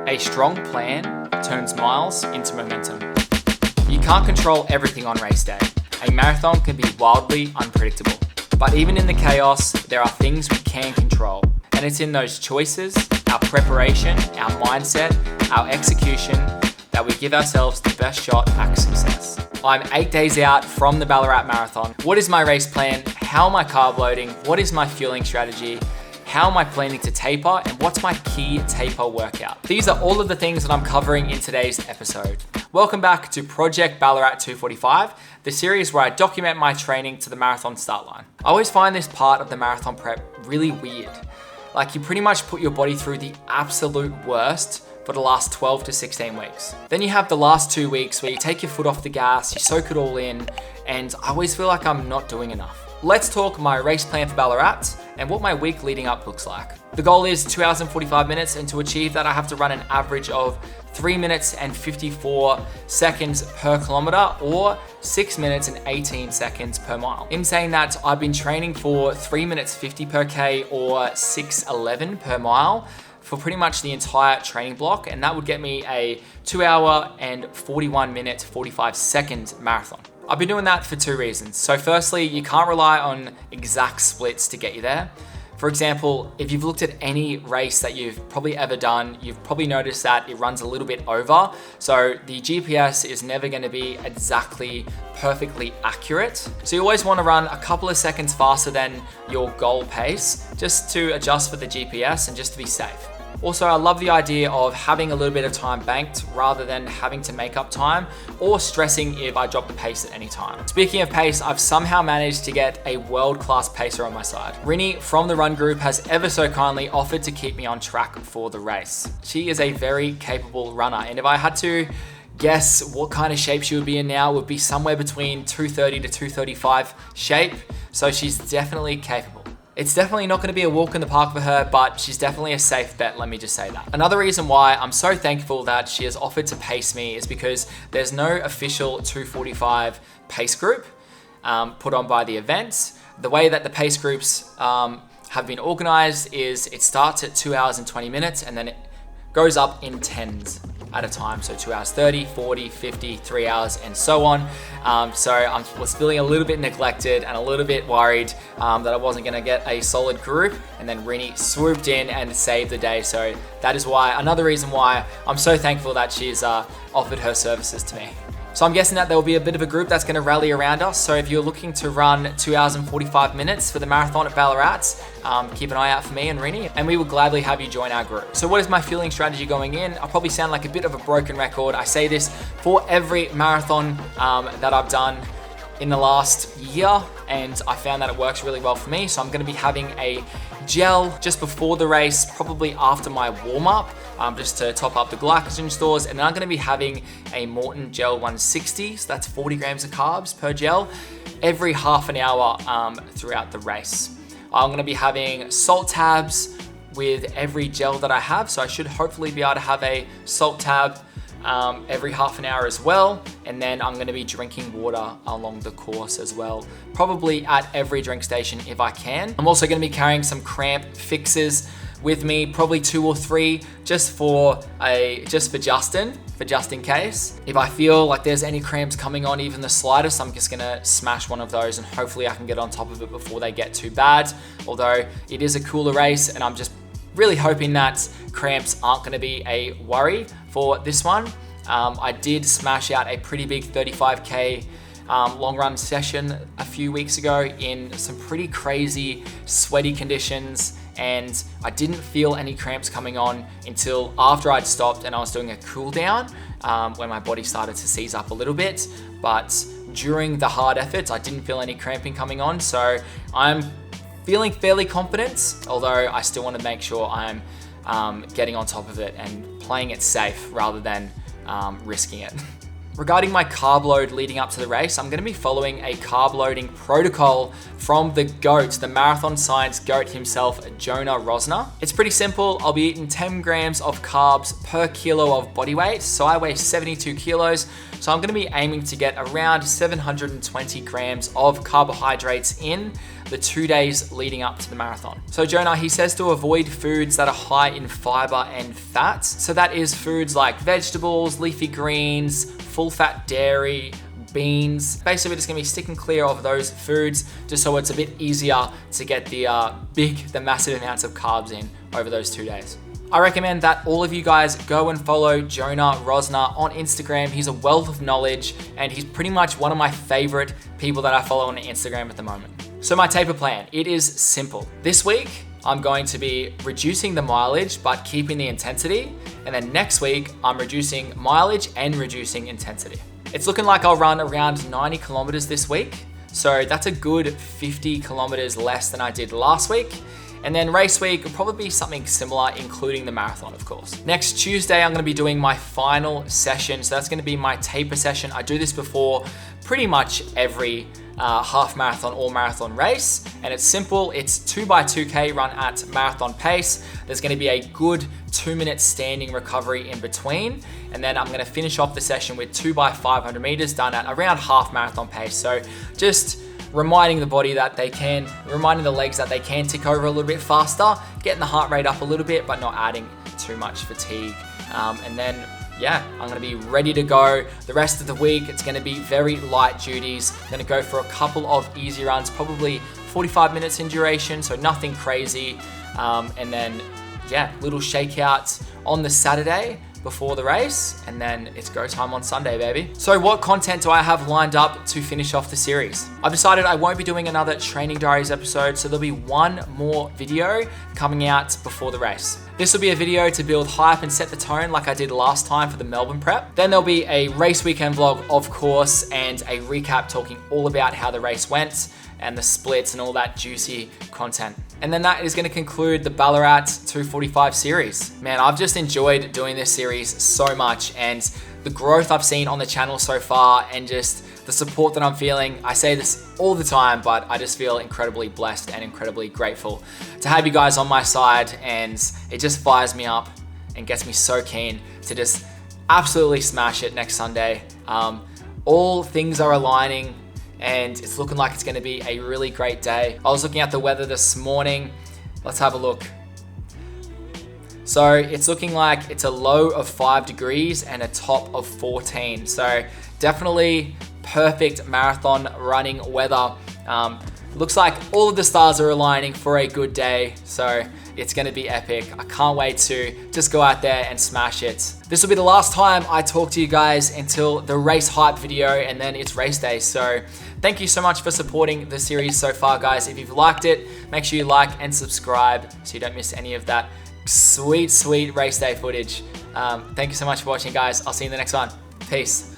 A strong plan turns miles into momentum. You can't control everything on race day. A marathon can be wildly unpredictable. But even in the chaos, there are things we can control. And it's in those choices, our preparation, our mindset, our execution, that we give ourselves the best shot at success. I'm 8 days out from the Ballarat Marathon. What is my race plan? How am I carb loading? What is my fueling strategy? How am I planning to taper? And what's my key taper workout? These are all of the things that I'm covering in today's episode. Welcome back to Project Ballarat 245, the series where I document my training to the marathon start line. I always find this part of the marathon prep really weird. Like, you pretty much put your body through the absolute worst for the last 12 to 16 weeks. Then you have the last 2 weeks where you take your foot off the gas, you soak it all in, and I always feel like I'm not doing enough. Let's talk my race plan for Ballarat and what my week leading up looks like. The goal is 2 hours and 45 minutes, and to achieve that I have to run an average of 3 minutes and 54 seconds per kilometer or 6 minutes and 18 seconds per mile. In saying that, I've been training for 3 minutes 50 per K or 6:11 per mile for pretty much the entire training block, and that would get me a 2 hour and 41 minute 45 second marathon. I've been doing that for two reasons. So firstly, you can't rely on exact splits to get you there. For example, if you've looked at any race that you've probably ever done, you've probably noticed that it runs a little bit over. So the GPS is never going to be exactly perfectly accurate. So you always want to run a couple of seconds faster than your goal pace just to adjust for the GPS and just to be safe. Also, I love the idea of having a little bit of time banked rather than having to make up time or stressing if I drop the pace at any time. Speaking of pace, I've somehow managed to get a world-class pacer on my side. Rinny from the run group has ever so kindly offered to keep me on track for the race. She is a very capable runner, and if I had to guess what kind of shape she would be in now, it would be somewhere between 230 to 235 shape. So she's definitely capable. It's definitely not going to be a walk in the park for her, but she's definitely a safe bet, let me just say that. Another reason why I'm so thankful that she has offered to pace me is because there's no official 245 pace group put on by the event. The way that the pace groups have been organized is it starts at 2 hours and 20 minutes and then it goes up in tens at a time. So 2 hours 30, 40, 50, 3 hours, and so on. So I was feeling a little bit neglected and a little bit worried that I wasn't going to get a solid group. And then Rinny swooped in and saved the day. So that is why, another reason why I'm so thankful that she's offered her services to me. So I'm guessing that there will be a bit of a group that's going to rally around us. So if you're looking to run 2 hours and 45 minutes for the marathon at Ballarat, keep an eye out for me and Rinny, and we will gladly have you join our group. So what is my fueling strategy going in? I'll probably sound like a bit of a broken record. I say this for every marathon that I've done in the last year, and I found that it works really well for me. So I'm going to be having a gel just before the race, probably after my warm-up, just to top up the glycogen stores. And then I'm going to be having a Morton Gel 160, so that's 40 grams of carbs per gel, every half an hour throughout the race. I'm going to be having salt tabs with every gel that I have, so I should hopefully be able to have a salt tab every half an hour as well. And then I'm going to be drinking water along the course as well, probably at every drink station if I can. I'm also going to be carrying some cramp fixes with me, probably 2 or 3, just for just in case. If I feel like there's any cramps coming on, even the slightest, I'm just gonna smash one of those and hopefully I can get on top of it before they get too bad. Although it is a cooler race and I'm just really hoping that cramps aren't gonna be a worry for this one. I did smash out a pretty big 35K long run session a few weeks ago in some pretty crazy sweaty conditions, and I didn't feel any cramps coming on until after I'd stopped and I was doing a cool down when my body started to seize up a little bit. But during the hard efforts, I didn't feel any cramping coming on, so I'm feeling fairly confident, although I still want to make sure I'm getting on top of it and playing it safe rather than risking it. Regarding my carb load leading up to the race, I'm going to be following a carb loading protocol from the GOAT, the marathon science GOAT himself, Jonah Rosner. It's pretty simple. I'll be eating 10 grams of carbs per kilo of body weight. So I weigh 72 kilos. So I'm going to be aiming to get around 720 grams of carbohydrates in the 2 days leading up to the marathon. So Jonah, he says to avoid foods that are high in fiber and fat. So that is foods like vegetables, leafy greens, full fat dairy, beans. Basically, we're just gonna be sticking clear of those foods just so it's a bit easier to get the massive amounts of carbs in over those 2 days. I recommend that all of you guys go and follow Jonah Rosner on Instagram. He's a wealth of knowledge and he's pretty much one of my favorite people that I follow on Instagram at the moment. So my taper plan, it is simple. This week, I'm going to be reducing the mileage but keeping the intensity. And then next week, I'm reducing mileage and reducing intensity. It's looking like I'll run around 90 kilometers this week. So that's a good 50 kilometers less than I did last week. And then race week will probably be something similar, including the marathon, of course. Next Tuesday, I'm gonna be doing my final session. So that's gonna be my taper session. I do this before pretty much every half marathon or marathon race. And it's simple, it's 2x2K run at marathon pace. There's gonna be a good 2-minute standing recovery in between. And then I'm gonna finish off the session with 2x500 meters done at around half marathon pace. So just reminding the body that reminding the legs that they can tick over a little bit faster, getting the heart rate up a little bit, but not adding too much fatigue. And then, yeah, I'm gonna be ready to go. The rest of the week, it's gonna be very light duties. I'm gonna go for a couple of easy runs, probably 45 minutes in duration, so nothing crazy. And then, yeah, little shakeouts on the Saturday before the race, and then it's go time on Sunday, baby. So what content do I have lined up to finish off the series? I've decided I won't be doing another Training Diaries episode, so there'll be one more video coming out before the race. This will be a video to build hype and set the tone like I did last time for the Melbourne prep. Then there'll be a race weekend vlog, of course, and a recap talking all about how the race went and the splits and all that juicy content. And then that is gonna conclude the Ballarat 245 series. Man, I've just enjoyed doing this series so much, and the growth I've seen on the channel so far and just the support that I'm feeling. I say this all the time, but I just feel incredibly blessed and incredibly grateful to have you guys on my side, and it just fires me up and gets me so keen to just absolutely smash it next Sunday. All things are aligning, and it's looking like it's gonna be a really great day. I was looking at the weather this morning. Let's have a look. So it's looking like it's a low of 5 degrees and a top of 14. So definitely perfect marathon running weather. Looks like all of the stars are aligning for a good day. So it's gonna be epic. I can't wait to just go out there and smash it. This will be the last time I talk to you guys until the race hype video, and then it's race day. So thank you so much for supporting the series so far, guys. If you've liked it, make sure you like and subscribe so you don't miss any of that sweet, sweet race day footage. Thank you so much for watching, guys. I'll see you in the next one. Peace.